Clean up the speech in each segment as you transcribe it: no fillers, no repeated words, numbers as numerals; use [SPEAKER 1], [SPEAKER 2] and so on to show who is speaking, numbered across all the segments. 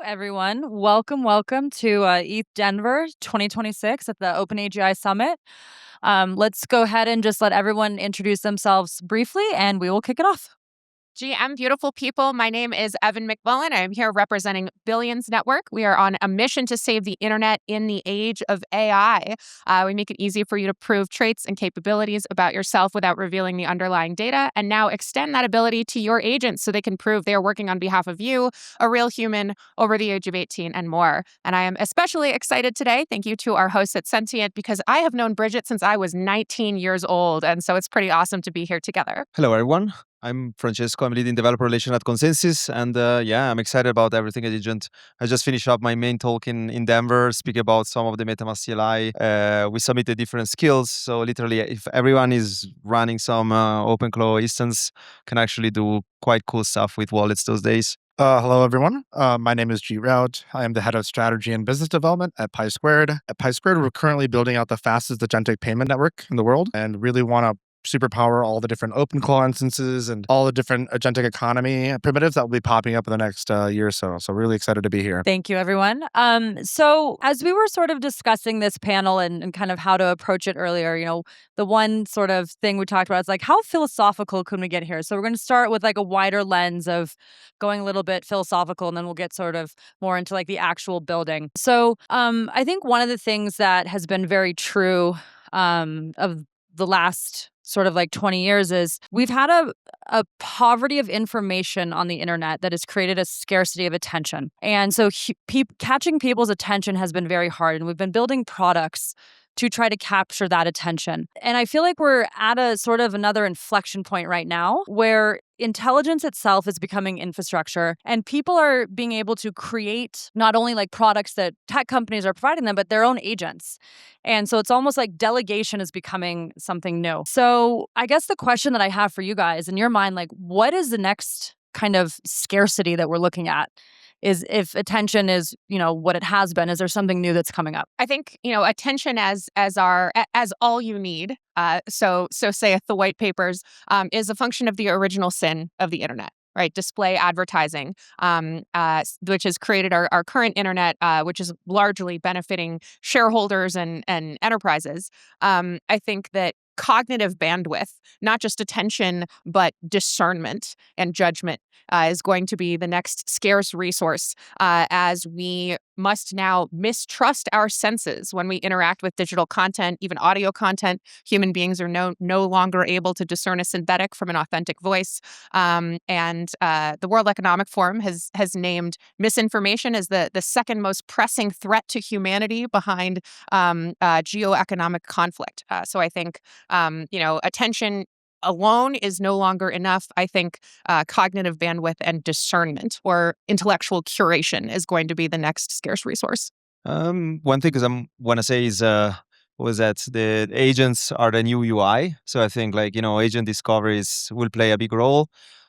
[SPEAKER 1] everyone. Welcome to EthDenver 2026 at the Open AGI Summit. Let's go ahead and just let everyone introduce themselves briefly, and we will kick it off.
[SPEAKER 2] GM, beautiful people. My name is Evin McMullen. I am here representing Billions Network. We are on a mission to save the internet in the age of AI. We make it easy for you to prove traits and capabilities about yourself without revealing the underlying data, and now extend that ability to your agents so they can prove they are working on behalf of you, a real human over the age of 18 and more. And I am especially excited today, thank you to our hosts at Sentient, because I have known Bridget since I was 19 years old, and so it's pretty awesome to be here together.
[SPEAKER 3] Hello, everyone. I'm Francesco. I'm leading developer relation at Consensys, and I'm excited about everything at Agent. I just finished up my main talk in Denver, speaking about some of the MetaMask CLI. We submitted different skills, so literally, if everyone is running some OpenClaw instance, can actually do quite cool stuff with wallets those days.
[SPEAKER 4] Hello, everyone. My name is Raut. I am the head of strategy and business development at PySquared. At PySquared, we're currently building out the fastest agentic payment network in the world and really want to superpower all the different OpenClaw instances and all the different agentic economy primitives that will be popping up in the next year or so. So really excited to be here.
[SPEAKER 1] Thank you, everyone. So as we were sort of discussing this panel and kind of how to approach it earlier, the one sort of thing we talked about is like, how philosophical can we get here? So we're going to start with like a wider lens of going a little bit philosophical, and then we'll get sort of more into like the actual building. So I think one of the things that has been very true of the last sort of like 20 years is we've had a poverty of information on the internet that has created a scarcity of attention. And so catching people's attention has been very hard. And we've been building products to try to capture that attention. And I feel like we're at a sort of another inflection point right now where intelligence itself is becoming infrastructure, and people are being able to create not only like products that tech companies are providing them, but their own agents. And so it's almost like delegation is becoming something new. So I guess the question that I have for you guys, in your mind, like what is the next kind of scarcity that we're looking at? Is if attention is, what it has been, is there something new that's coming up?
[SPEAKER 2] I think, attention as all you need. So saith the white papers, is a function of the original sin of the internet. Right, display advertising, which has created our current internet, which is largely benefiting shareholders and enterprises. I think that cognitive bandwidth, not just attention, but discernment and judgment, is going to be the next scarce resource as we must now mistrust our senses when we interact with digital content, even audio content. Human beings are no longer able to discern a synthetic from an authentic voice. And the World Economic Forum has named misinformation as the second most pressing threat to humanity behind geoeconomic conflict. So I think attention alone is no longer enough. I think cognitive bandwidth and discernment or intellectual curation is going to be the next scarce resource.
[SPEAKER 3] One thing I want to say is was that the agents are the new UI. So I think agent discoveries will play a big role.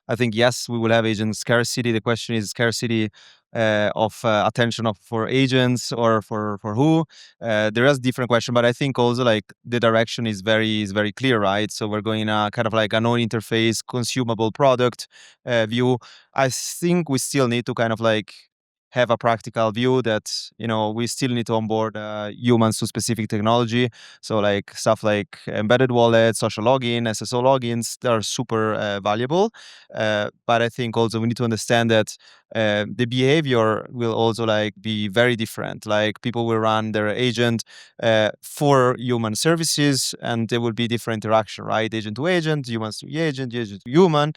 [SPEAKER 3] I think, yes, we will have agent scarcity. The question is scarcity of attention for agents or for who. There is different question, but I think also the direction is very clear, right? So we're going kind of like a non-interface consumable product view. I think we still need to kind of have a practical view that we still need to onboard humans to specific technology. So stuff like embedded wallets, social login, SSO logins, they are super valuable. But I think also we need to understand that the behavior will also be very different. Like people will run their agent for human services, and there will be different interaction, right? Agent to agent, humans to agent to human.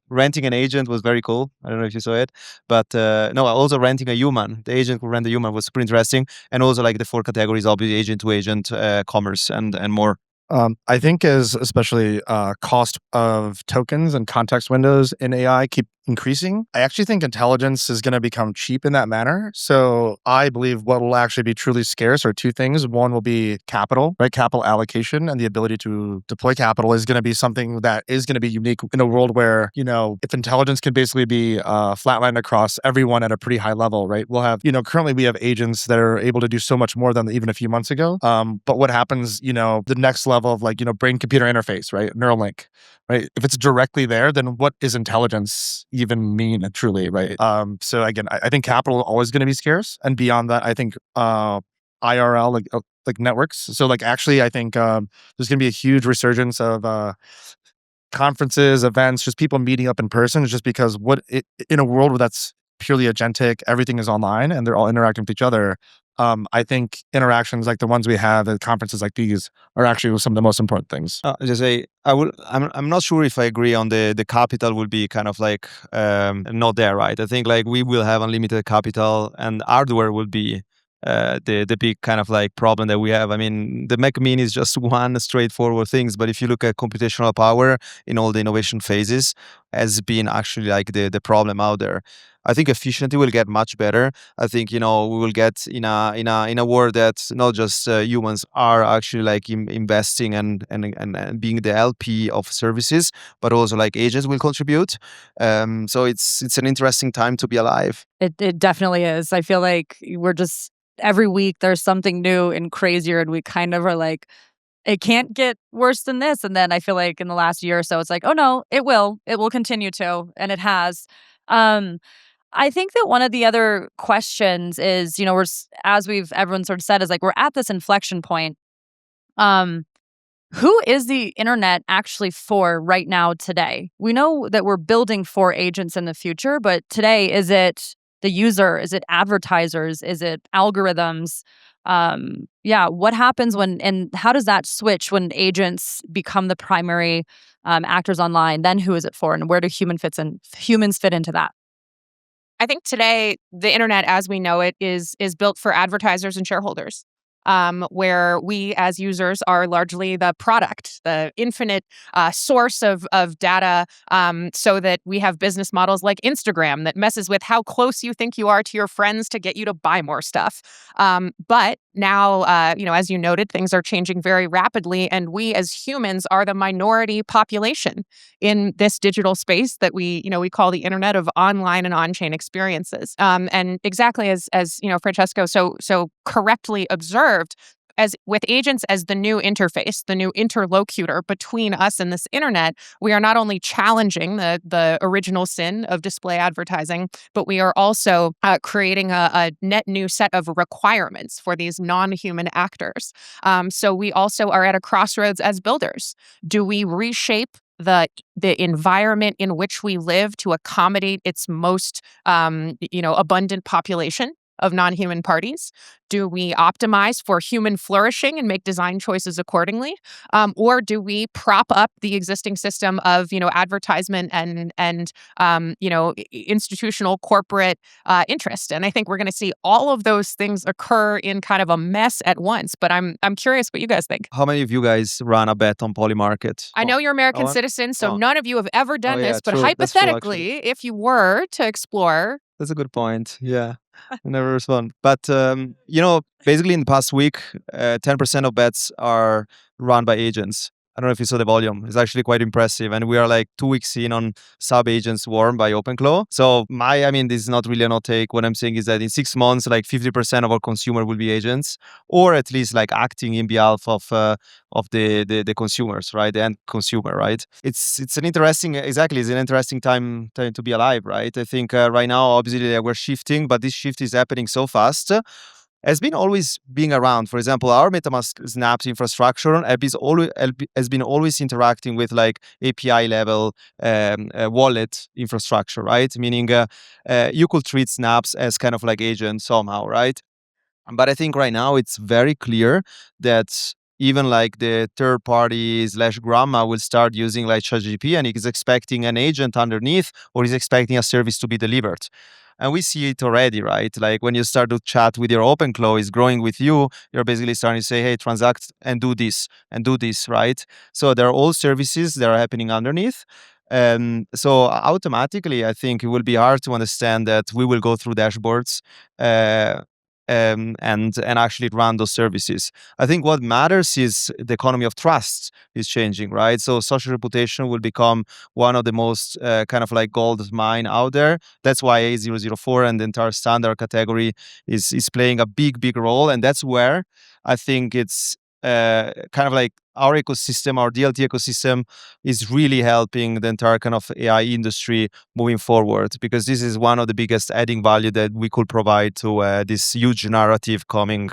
[SPEAKER 3] Renting an agent was very cool. I don't know if you saw it, but no, also renting a human. The agent who rent a human was super interesting, and also the 4 categories, obviously agent to agent, commerce, and more.
[SPEAKER 4] I think as especially cost of tokens and context windows in AI keep increasing, I actually think intelligence is going to become cheap in that manner. So I believe what will actually be truly scarce are 2 things. One will be capital, right? Capital allocation and the ability to deploy capital is going to be something that is going to be unique in a world where, if intelligence can basically be flatlined across everyone at a pretty high level, right? We'll have, currently we have agents that are able to do so much more than even a few months ago. But what happens, the next level of brain-computer interface, right? Neuralink, right? If it's directly there, then what is intelligence even mean truly, right? So again, I think capital is always going to be scarce, and beyond that, I think IRL like networks. So like actually, I think there's going to be a huge resurgence of conferences, events, just people meeting up in person, just because in a world where that's purely agentic, everything is online and they're all interacting with each other. I think interactions like the ones we have at conferences like these are actually some of the most important things.
[SPEAKER 3] Just say I'm not sure if I agree on the capital will be kind of like not there, right? I think like we will have unlimited capital and hardware will be the big kind of like problem that we have. I mean, the Mac Mini is just one straightforward things, but if you look at computational power in all the innovation phases, has been actually like the problem out there. I think efficiency will get much better. I think we will get in a world that not just humans are actually like investing and being the LP of services, but also like agents will contribute. So it's an interesting time to be alive.
[SPEAKER 1] It definitely is. I feel like we're just every week there's something new and crazier, and we kind of are like, it can't get worse than this. And then I feel like in the last year or so, it's like, oh no, it will continue to, and it has. I think that one of the other questions is, as everyone sort of said, is like we're at this inflection point. Who is the internet actually for right now today? We know that we're building for agents in the future, but today, is it the user? Is it advertisers? Is it algorithms? What happens and how does that switch when agents become the primary actors online? Then who is it for, and where do humans fit into that?
[SPEAKER 2] I think today the internet as we know it is built for advertisers and shareholders, where we as users are largely the product, the infinite source of data, so that we have business models like Instagram that messes with how close you think you are to your friends to get you to buy more stuff. But now, as you noted, things are changing very rapidly, and we as humans are the minority population in this digital space that we call the internet of online and on-chain experiences. And exactly as Francesco so correctly observed, as with agents as the new interface, the new interlocutor between us and this internet, we are not only challenging the original sin of display advertising, but we are also creating a net new set of requirements for these non-human actors. So we also are at a crossroads as builders. Do we reshape the environment in which we live to accommodate its most abundant population of non-human parties? Do we optimize for human flourishing and make design choices accordingly? Or do we prop up the existing system of, advertisement and institutional corporate interest? And I think we're going to see all of those things occur in kind of a mess at once. But I'm curious what you guys think.
[SPEAKER 3] How many of you guys run a bet on Polymarket?
[SPEAKER 2] I know you're American citizens, so none of you have ever done this. But
[SPEAKER 3] true.
[SPEAKER 2] hypothetically, if you were to explore,
[SPEAKER 3] that's a good point. Yeah. I never respond. But, basically in the past week, 10% of bets are run by agents. I don't know if you saw the volume. It's actually quite impressive. And we are like 2 weeks in on sub-agents swarm by OpenClaw. So this is not really an hot take. What I'm saying is that in 6 months, like 50% of our consumer will be agents, or at least like acting in behalf of the consumers, right? The end consumer, right? It's an interesting time to be alive, right? I think right now, obviously, we're shifting, but this shift is happening so fast. Has been always being around. For example, our MetaMask Snaps infrastructure has been always interacting with like API level wallet infrastructure, right? Meaning you could treat Snaps as kind of like agents somehow, right? But I think right now it's very clear that even like the third party / grandma will start using like ChatGPT, and he's expecting an agent underneath, or he's expecting a service to be delivered. And we see it already, right? Like when you start to chat with your OpenClaw, is growing with you, you're basically starting to say, hey, transact and do this, right? So there are all services that are happening underneath. So automatically, I think it will be hard to understand that we will go through dashboards and actually run those services. I think what matters is the economy of trust is changing, right? So social reputation will become one of the most kind of like gold mine out there. That's why A004 and the entire standard category is playing a big role. And that's where I think it's kind of like our ecosystem, our DLT ecosystem, is really helping the entire kind of AI industry moving forward, because this is one of the biggest adding value that we could provide to this huge narrative coming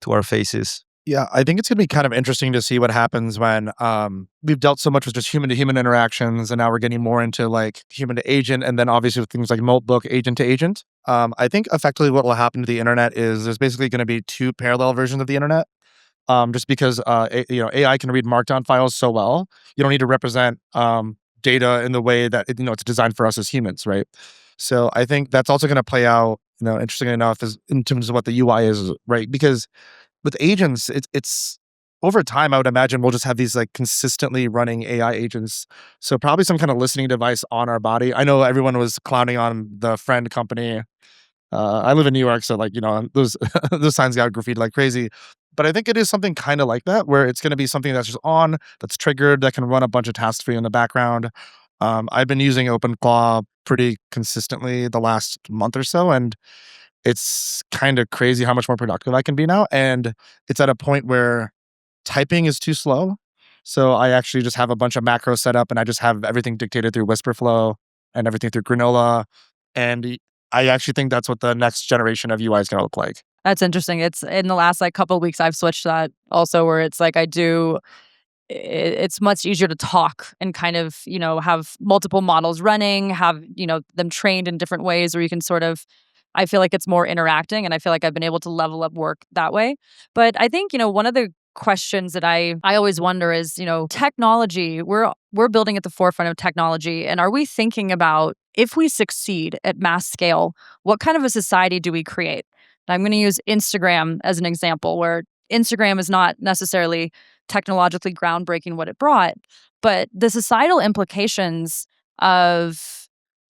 [SPEAKER 3] to our faces.
[SPEAKER 4] Yeah, I think it's going to be kind of interesting to see what happens when we've dealt so much with just human to human interactions, and now we're getting more into like human to agent, and then obviously with things like notebook agent to agent. I think effectively what will happen to the internet is there's basically going to be two parallel versions of the internet. Just because AI can read Markdown files so well, you don't need to represent data in the way that it's designed for us as humans, right? So I think that's also going to play out. Interestingly enough, is in terms of what the UI is, right? Because with agents, it's over time, I would imagine we'll just have these like consistently running AI agents. So probably some kind of listening device on our body. I know everyone was clowning on the Friend company. I live in New York, so like those those signs got graffiti like crazy. But I think it is something kind of like that, where it's going to be something that's just on, that's triggered, that can run a bunch of tasks for you in the background. I've been using OpenClaw pretty consistently the last month or so, and it's kind of crazy how much more productive I can be now. And it's at a point where typing is too slow. So I actually just have a bunch of macros set up, and I just have everything dictated through Whisperflow and everything through Granola. And I actually think that's what the next generation of UI is going to look like.
[SPEAKER 1] That's interesting. It's in the last like couple of weeks I've switched that also, where it's like it's much easier to talk and kind of, have multiple models running, have, them trained in different ways where you can sort of, I feel like it's more interacting, and I feel like I've been able to level up work that way. But I think, one of the questions that I always wonder is, technology, we're building at the forefront of technology, and are we thinking about, if we succeed at mass scale, what kind of a society do we create? I'm going to use Instagram as an example, where Instagram is not necessarily technologically groundbreaking what it brought, but the societal implications of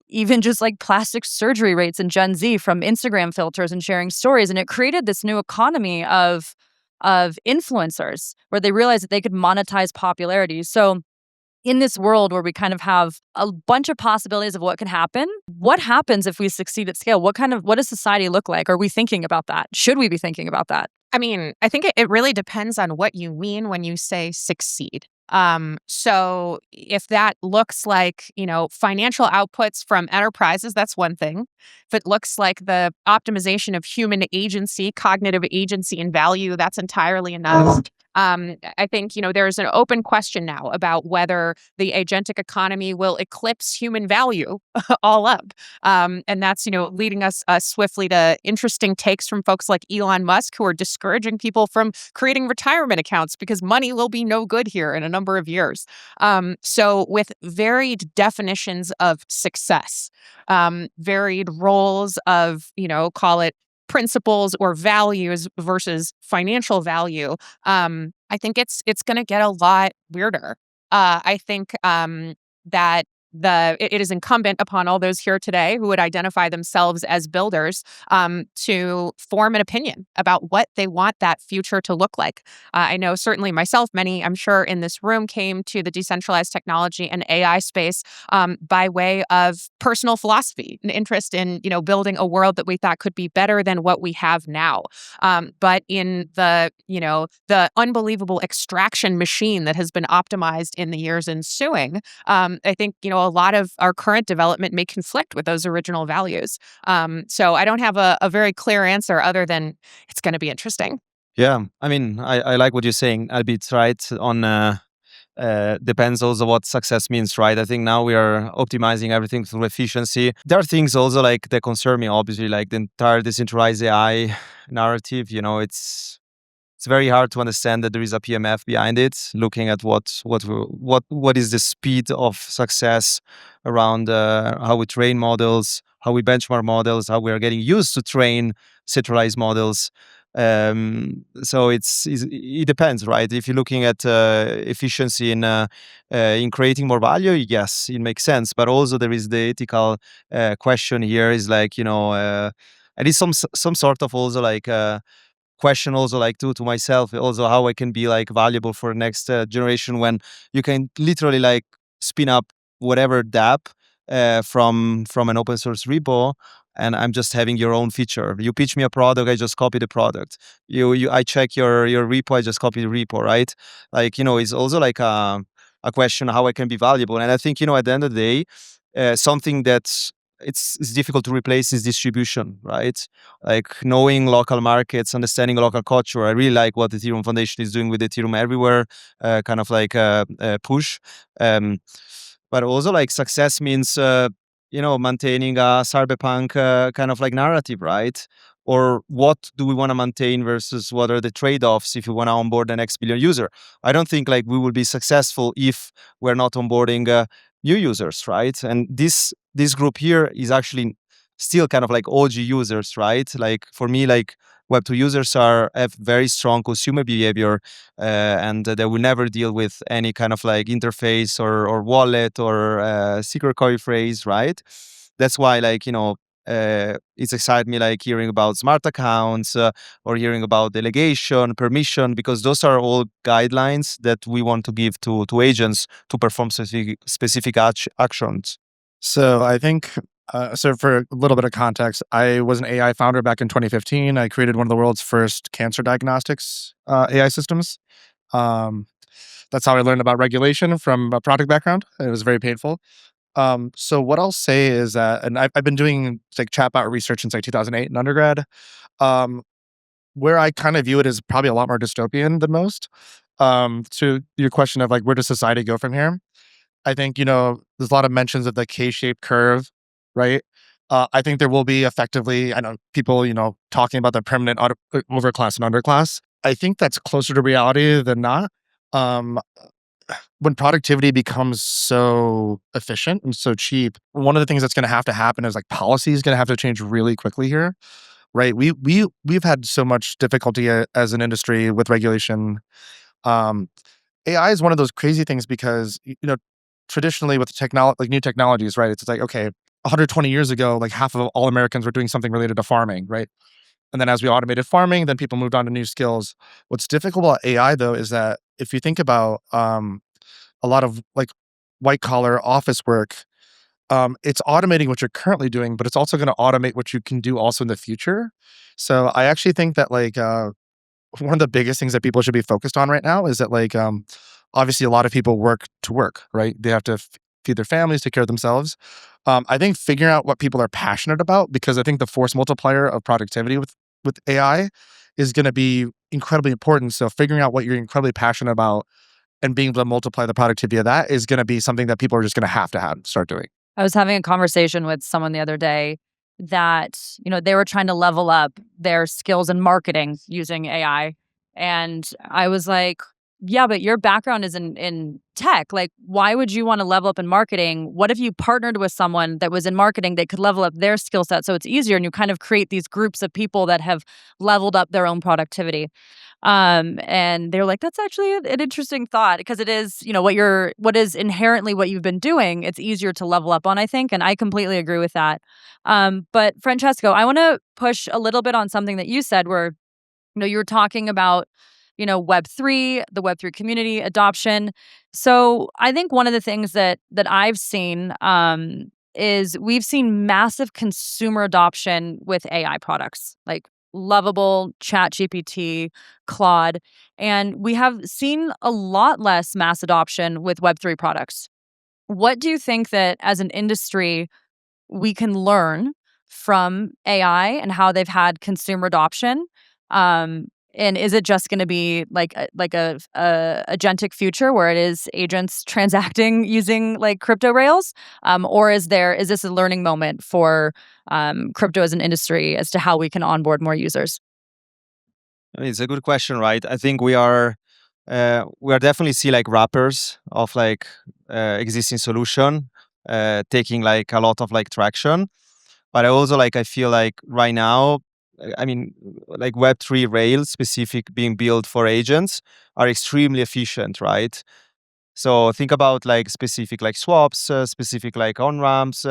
[SPEAKER 1] even just like plastic surgery rates in Gen Z from Instagram filters and sharing stories. And it created this new economy of influencers where they realized that they could monetize popularity. So in this world where we kind of have a bunch of possibilities of what can happen, what happens if we succeed at scale? What does society look like? Are we thinking about that? Should we be thinking about that?
[SPEAKER 2] I mean, I think it really depends on what you mean when you say succeed. So if that looks like, financial outputs from enterprises, that's one thing. If it looks like the optimization of human agency, cognitive agency and value, that's entirely enough. I think, there's an open question now about whether the agentic economy will eclipse human value all up. And that's, leading us swiftly to interesting takes from folks like Elon Musk, who are discouraging people from creating retirement accounts because money will be no good here in a number of years. So with varied definitions of success, varied roles of, call it principles or values versus financial value, I think it's going to get a lot weirder. I think that it is incumbent upon all those here today who would identify themselves as builders to form an opinion about what they want that future to look like. I know certainly myself, many I'm sure in this room came to the decentralized technology and AI space by way of personal philosophy, an interest in building a world that we thought could be better than what we have now. But in the unbelievable extraction machine that has been optimized in the years ensuing, I think a lot of our current development may conflict with those original values. So I don't have a very clear answer other than it's going to be interesting.
[SPEAKER 3] Yeah, I mean, I like what you're saying. Albeit, right, on depends also what success means, right? I think now we are optimizing everything through efficiency. There are things also like that concern me, obviously, like the entire decentralized AI narrative. It's very hard to understand that there is a PMF behind it, looking at what is the speed of success around how we train models, how we benchmark models, how we are getting used to train centralized models. So it depends, right? If you're looking at efficiency in creating more value, yes, it makes sense. But also there is the ethical question here. Is like at least some sort of also like question also like to myself also how I can be like valuable for the next generation when you can literally like spin up whatever dApp from an open source repo and I'm just having your own feature. You pitch me a product, I just copy the product. I check your repo, I just copy the repo, right? Like, it's also like a question how I can be valuable. And I think, at the end of the day, something that's it's difficult to replace is distribution, right? Like knowing local markets, understanding local culture. I really like what the Ethereum Foundation is doing with Ethereum everywhere, kind of like push. But also like success means maintaining a cyberpunk kind of like narrative, right? Or what do we want to maintain versus what are the trade-offs if you want to onboard the next billion user? I don't think like we will be successful if we're not onboarding new users, right? And this group here is actually still kind of like OG users, right? Like for me, like Web2 users have very strong consumer behavior, and they will never deal with any kind of like interface or wallet or secret code phrase, right? That's why like it's excite me like hearing about smart accounts or hearing about delegation, permission, because those are all guidelines that we want to give to agents to perform specific actions.
[SPEAKER 4] So I think, so for a little bit of context, I was an AI founder back in 2015. I created one of the world's first cancer diagnostics AI systems. That's how I learned about regulation from a product background. It was very painful. So what I'll say is that, and I've been doing like chatbot research since like 2008 in undergrad, where I kind of view it as probably a lot more dystopian than most. To your question of like, where does society go from here? I think, there's a lot of mentions of the K-shaped curve, right? I think there will be effectively, I know people, talking about the permanent overclass and underclass. I think that's closer to reality than not. When productivity becomes so efficient and so cheap, one of the things that's going to happen is like policy is going to have to change really quickly here, right? We've had so much difficulty as an industry with regulation. AI is one of those crazy things because traditionally with like new technologies, right? It's like, okay, 120 years ago, like half of all Americans were doing something related to farming, right? And then as we automated farming, then people moved on to new skills. What's difficult about AI though is that if you think about a lot of like white collar office work, it's automating what you're currently doing, but it's also going to automate what you can do also in the future. So I actually think that like one of the biggest things that people should be focused on right now is that like obviously a lot of people work to work, right? They have to feed their families, take care of themselves. I think figuring out what people are passionate about, because I think the force multiplier of productivity with AI is going to be incredibly important. So figuring out what you're incredibly passionate about and being able to multiply the productivity of that is going to be something that people are just going to have start doing.
[SPEAKER 1] I was having a conversation with someone the other day that, they were trying to level up their skills in marketing using AI. And I was like, yeah, but your background is in tech. Like, why would you want to level up in marketing? What if you partnered with someone that was in marketing that could level up their skill set so it's easier, and you kind of create these groups of people that have leveled up their own productivity? And they're like, that's actually an interesting thought, because it is, what is inherently what you've been doing, it's easier to level up on, I think. And I completely agree with that. But Francesco, I want to push a little bit on something that you said where, you were talking about, Web3, the Web3 community adoption. So I think one of the things that I've seen is we've seen massive consumer adoption with AI products like Lovable, ChatGPT, Claude, and we have seen a lot less mass adoption with Web3 products. What do you think that as an industry we can learn from AI and how they've had consumer adoption? And is it just going to be like a agentic future where it is agents transacting using like crypto rails, or is this a learning moment for crypto as an industry as to how we can onboard more users?
[SPEAKER 3] I mean, it's a good question, right? I think we are definitely see like wrappers of like existing solution taking like a lot of like traction. But I feel like right now, I mean, like Web3 Rails specific being built for agents are extremely efficient, right? So think about like specific like swaps, specific like on ramps,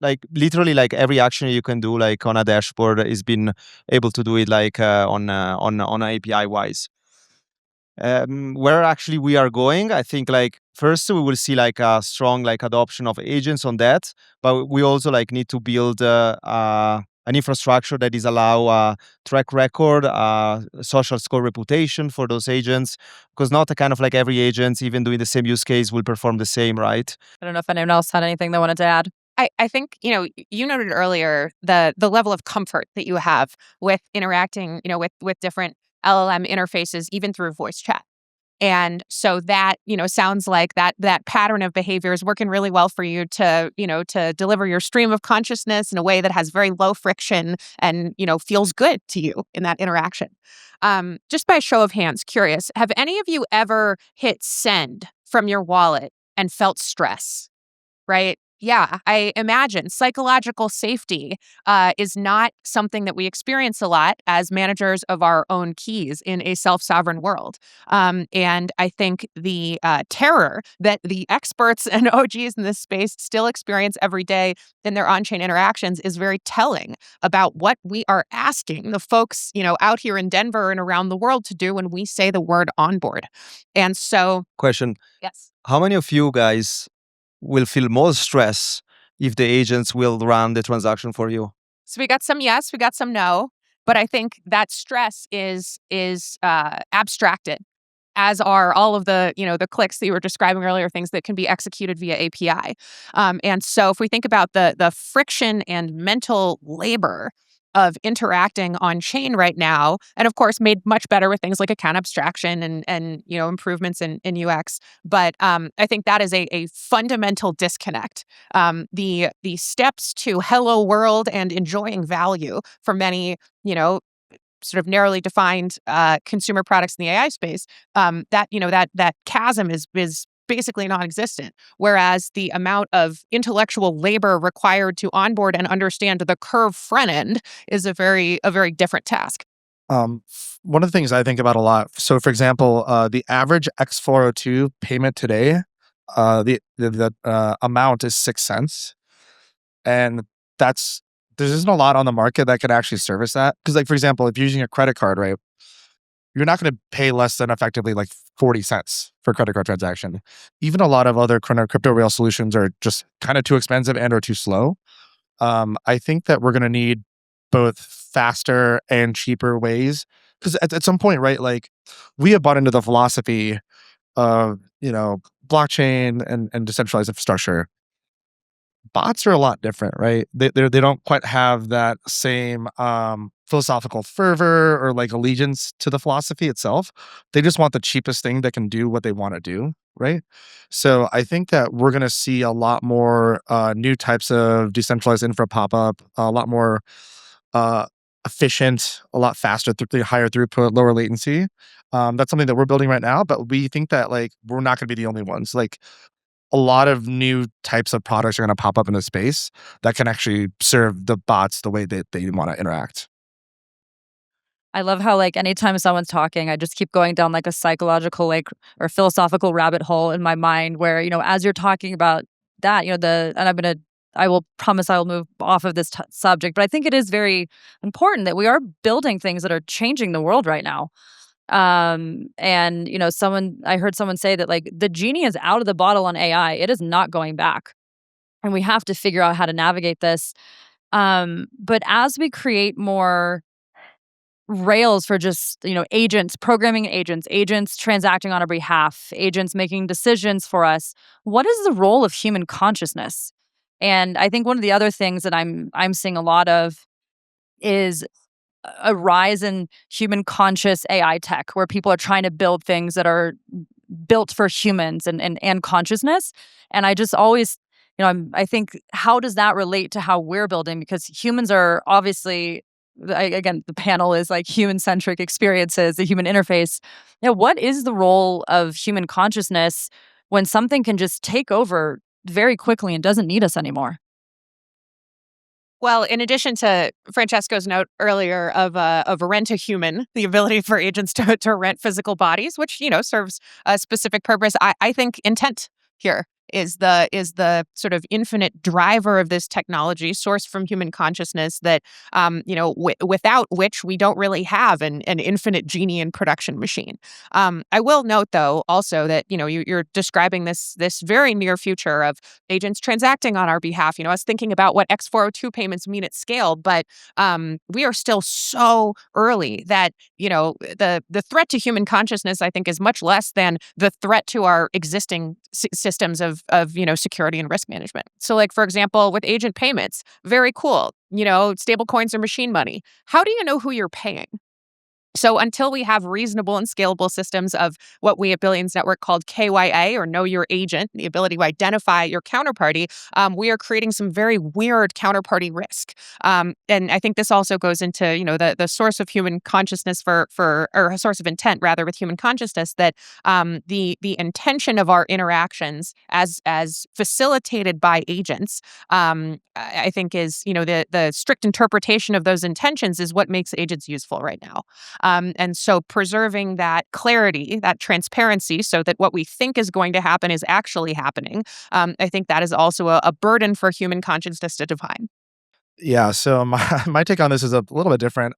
[SPEAKER 3] like literally like every action you can do like on a dashboard is been able to do it like on API wise. where actually we are going, I think like first we will see like a strong like adoption of agents on that, but we also like need to build an infrastructure that is allow track record, social score reputation for those agents, because not a kind of like every agent, even doing the same use case, will perform the same, right?
[SPEAKER 1] I don't know if anyone else had anything they wanted to add.
[SPEAKER 2] I think, you noted earlier the level of comfort that you have with interacting, with different LLM interfaces, even through voice chat. And so that, sounds like that pattern of behavior is working really well for you to deliver your stream of consciousness in a way that has very low friction and, feels good to you in that interaction. Just by a show of hands, curious, have any of you ever hit send from your wallet and felt stress? Right? Yeah, I imagine psychological safety is not something that we experience a lot as managers of our own keys in a self-sovereign world. And I think the terror that the experts and OGs in this space still experience every day in their on-chain interactions is very telling about what we are asking the folks, out here in Denver and around the world to do when we say the word onboard. And so,
[SPEAKER 3] Question:
[SPEAKER 2] yes.
[SPEAKER 3] how many of you guys will feel more stress if the agents will run the transaction for you?
[SPEAKER 2] So we got some yes, we got some no, but I think that stress is abstracted, as are all of the the clicks that you were describing earlier, things that can be executed via API. And so if we think about the friction and mental labor of interacting on chain right now, and of course made much better with things like account abstraction and improvements in UX, but I think that is a fundamental disconnect. The steps to hello world and enjoying value for many sort of narrowly defined consumer products in the AI space, that chasm is basically non-existent. Whereas the amount of intellectual labor required to onboard and understand the curve front end is a very different task.
[SPEAKER 4] One of the things I think about a lot. So, for example, the average X402 payment today, the amount is 6 cents, and there isn't a lot on the market that could actually service that. Because, like for example, if you're using a credit card, right, you're not going to pay less than effectively like 40 cents for a credit card transaction. Even a lot of other crypto rail solutions are just kind of too expensive and or too slow. I think that we're going to need both faster and cheaper ways, because at some point, right, like we have bought into the philosophy of blockchain and decentralized infrastructure. Bots are a lot different, right? They don't quite have that same philosophical fervor or like allegiance to the philosophy itself. They just want the cheapest thing that can do what they want to do, right? So I think that we're going to see a lot more new types of decentralized infra pop up, a lot more efficient, a lot faster, higher throughput, lower latency. That's something that we're building right now, but we think that like we're not going to be the only ones. Like a lot of new types of products are going to pop up in the space that can actually serve the bots the way that they want to interact.
[SPEAKER 1] I love how like anytime someone's talking, I just keep going down like a psychological like or philosophical rabbit hole in my mind where, as you're talking about that, I will promise I will move off of this subject, but I think it is very important that we are building things that are changing the world right now. And I heard someone say that like the genie is out of the bottle on AI. It is not going back. And we have to figure out how to navigate this. But as we create more rails for just, agents, programming agents transacting on our behalf, agents making decisions for us, what is the role of human consciousness? And I think one of the other things that I'm seeing a lot of is a rise in human conscious AI tech where people are trying to build things that are built for humans and consciousness. And I just always, I think, how does that relate to how we're building? Because humans are obviously, again, the panel is like human-centric experiences, the human interface. What is the role of human consciousness when something can just take over very quickly and doesn't need us anymore?
[SPEAKER 2] Well, in addition to Francesco's note earlier of rent a human, the ability for agents to rent physical bodies, which serves a specific purpose, I think intent here is the sort of infinite driver of this technology, sourced from human consciousness that without which we don't really have an infinite genie in production machine. I will note, though, also that you're describing this very near future of agents transacting on our behalf. I was thinking about what X402 payments mean at scale, but we are still so early that the threat to human consciousness, I think, is much less than the threat to our existing systems of security and risk management. So, like, for example, with agent payments, very cool. Stable coins are machine money. How do you know who you're paying? So until we have reasonable and scalable systems of what we at Billions Network called KYA, or Know Your Agent, the ability to identify your counterparty, we are creating some very weird counterparty risk. And I think this also goes into the source of human consciousness or a source of intent rather with human consciousness, that the intention of our interactions as facilitated by agents, I think is the strict interpretation of those intentions is what makes agents useful right now. And so preserving that clarity, that transparency, so that what we think is going to happen is actually happening, I think that is also a burden for human consciousness to define.
[SPEAKER 4] Yeah, so my take on this is a little bit different.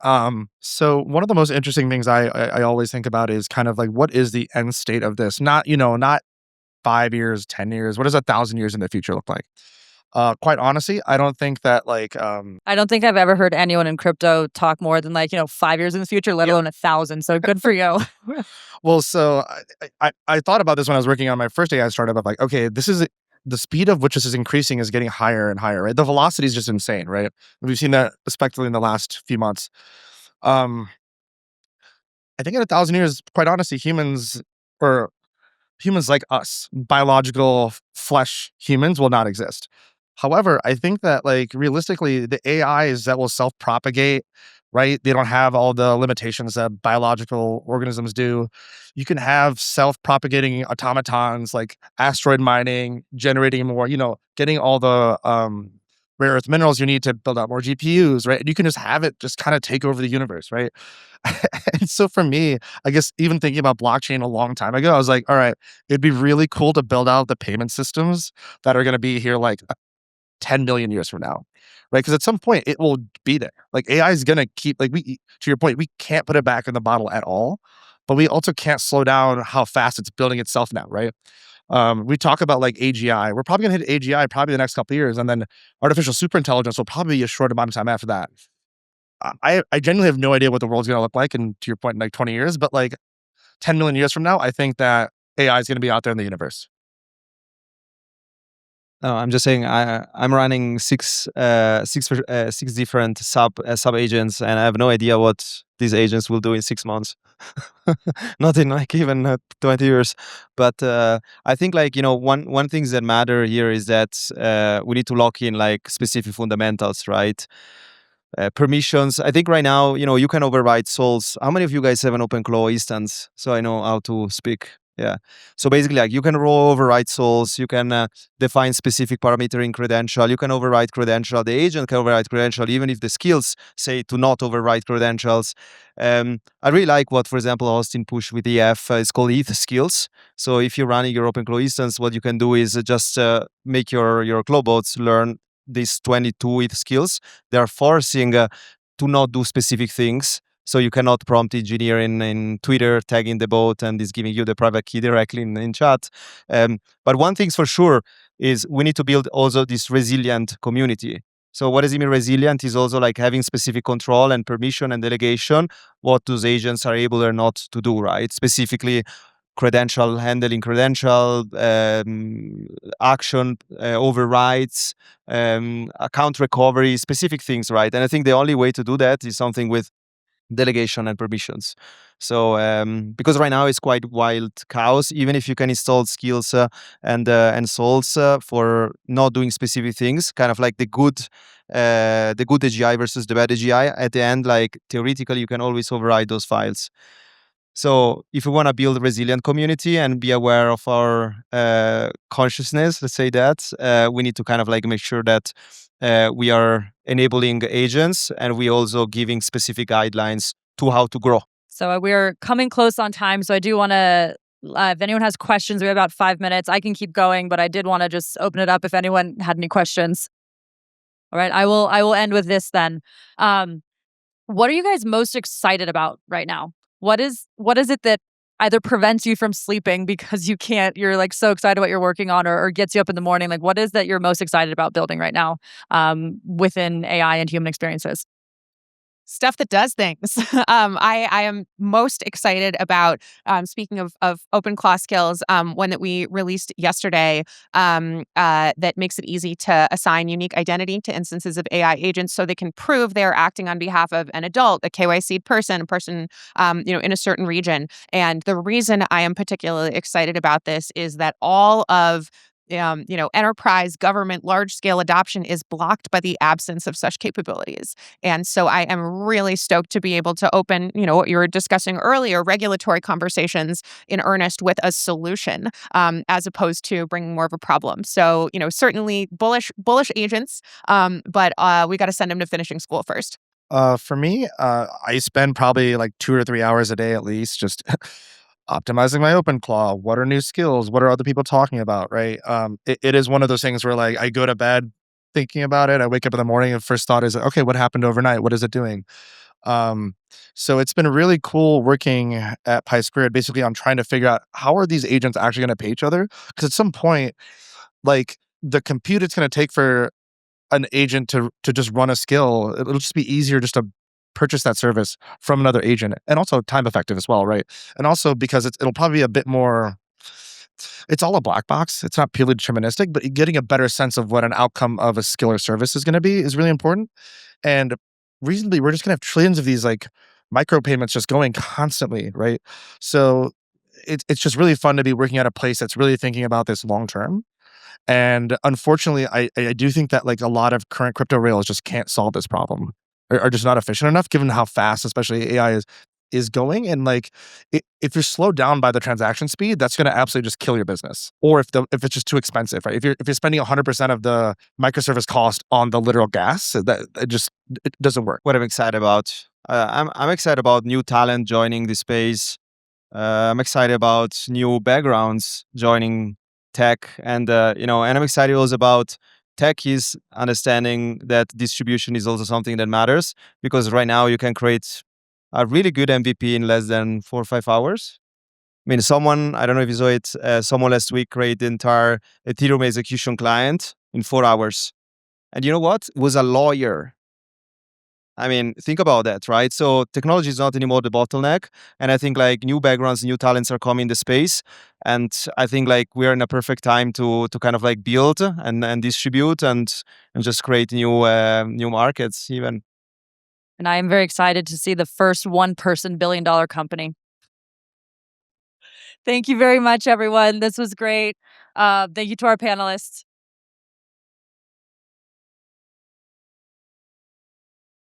[SPEAKER 4] So one of the most interesting things I always think about is kind of like, what is the end state of this? Not 5 years, 10 years. What does 1,000 years in the future look like? Quite honestly, I don't think that
[SPEAKER 1] I don't think I've ever heard anyone in crypto talk more than 5 years in the future, let alone 1,000. So good for you.
[SPEAKER 4] well, so I thought about this when I was working on my first AI startup of like, okay, this is the speed of which this is increasing is getting higher and higher, right? The velocity is just insane, right? We've seen that especially in the last few months. Um, I think in 1,000 years, quite honestly, humans like us, biological flesh humans, will not exist. However, I think that realistically, the AIs that will self-propagate, right? They don't have all the limitations that biological organisms do. You can have self-propagating automatons like asteroid mining, generating more, getting all the rare earth minerals you need to build out more GPUs, right? And you can just have it just kind of take over the universe, right? And so for me, I guess even thinking about blockchain a long time ago, I was like, all right, it'd be really cool to build out the payment systems that are going to be here 10 million years from now, right? Because at some point it will be there. AI is going to keep, to your point, we can't put it back in the bottle at all, but we also can't slow down how fast it's building itself now, right? We talk about AGI. We're probably going to hit AGI probably the next couple of years, and then artificial superintelligence will probably be a short amount of time after that. I genuinely have no idea what the world's going to look like, and to your point, in 20 years, but 10 million years from now, I think that AI is going to be out there in the universe.
[SPEAKER 3] No, I'm just saying I'm running six different sub agents, and I have no idea what these agents will do in 6 months. Not in even 20 years. But I think one things that matter here is that we need to lock in specific fundamentals, right? Permissions. I think right now, you can override souls. How many of you guys have an OpenClaw instance? So I know how to speak. Yeah. So basically, you can override souls. You can define specific parametering credential. You can override credential. The agent can override credential, even if the skills say to not override credentials. I really like what, for example, Austin pushed with EF. It's called ETH skills. So if you're running your OpenClaw instance, what you can do is just make your Clawbots learn these 22 ETH skills. They are forcing to not do specific things. So you cannot prompt engineer in Twitter, tagging the bot, and is giving you the private key directly in chat. But one thing's for sure is we need to build also this resilient community. So what does it mean resilient? Is also having specific control and permission and delegation, what those agents are able or not to do, right? Specifically, credential handling, credential action overrides, account recovery, specific things, right? And I think the only way to do that is something with delegation and permissions. So because right now it's quite wild chaos, even if you can install skills and souls for not doing specific things, kind of like the good AGI versus the bad AGI, at the end, theoretically you can always override those files. So if we want to build a resilient community and be aware of our consciousness, let's say that, we need to kind of make sure that we are enabling agents and we also giving specific guidelines to how to grow.
[SPEAKER 1] So we're coming close on time. So I do want to If anyone has questions, we have about 5 minutes. I can keep going, but I did want to just open it up if anyone had any questions. All right, I will end with this then. What are you guys most excited about right now? What is it that either prevents you from sleeping because you're like so excited what you're working on, or gets you up in the morning? Like, what is that you're most excited about building right now, within AI and human experiences?
[SPEAKER 2] Stuff that does things. I am most excited about, speaking of open class skills, one that we released yesterday, that makes it easy to assign unique identity to instances of AI agents so they can prove they're acting on behalf of an adult, a KYC person, a person in a certain region. And the reason I am particularly excited about this is that all of enterprise, government, large scale adoption is blocked by the absence of such capabilities. And so I am really stoked to be able to open, what you were discussing earlier, regulatory conversations in earnest with a solution, as opposed to bringing more of a problem. So, certainly bullish agents, but we got to send them to finishing school first.
[SPEAKER 4] For me, I spend probably like 2 or 3 hours a day at least just optimizing my open claw. What are new skills? What are other people talking about? Right. It is one of those things where like I go to bed thinking about it. I wake up in the morning and first thought is, okay, what happened overnight? What is it doing? Um, so it's been really cool working at PySquared. Basically, I'm trying to figure out how are these agents actually going to pay each other? Because at some point, like the compute it's going to take for an agent to just run a skill, it'll just be easier just to purchase that service from another agent, and also time effective as well, right? And also because it'll probably be a bit more. It's all a black box. It's not purely deterministic, but getting a better sense of what an outcome of a skill or service is going to be is really important. And reasonably, we're just going to have trillions of these like micropayments just going constantly, right? So it's just really fun to be working at a place that's really thinking about this long term. And unfortunately, I do think that like a lot of current crypto rails just can't solve this problem, or are just not efficient enough, given how fast, especially AI is going. And like, if you're slowed down by the transaction speed, that's going to absolutely just kill your business. Or if it's just too expensive, right? If you're spending 100% of the microservice cost on the literal gas, that it doesn't work.
[SPEAKER 3] What I'm excited about. I'm excited about new talent joining the space. I'm excited about new backgrounds joining tech, and I'm excited also about tech is understanding that distribution is also something that matters, because right now you can create a really good MVP in less than 4 or 5 hours. I mean, I don't know if you saw it, someone last week created the entire Ethereum execution client in 4 hours. And you know what? It was a lawyer. I mean, think about that, right? So technology is not anymore the bottleneck, and I think like new backgrounds, new talents are coming in the space, and I think like we're in a perfect time to kind of like build and distribute and just create new markets even.
[SPEAKER 1] And I am very excited to see the first one-person billion-dollar company. Thank you very much, everyone. This was great. Thank you to our panelists.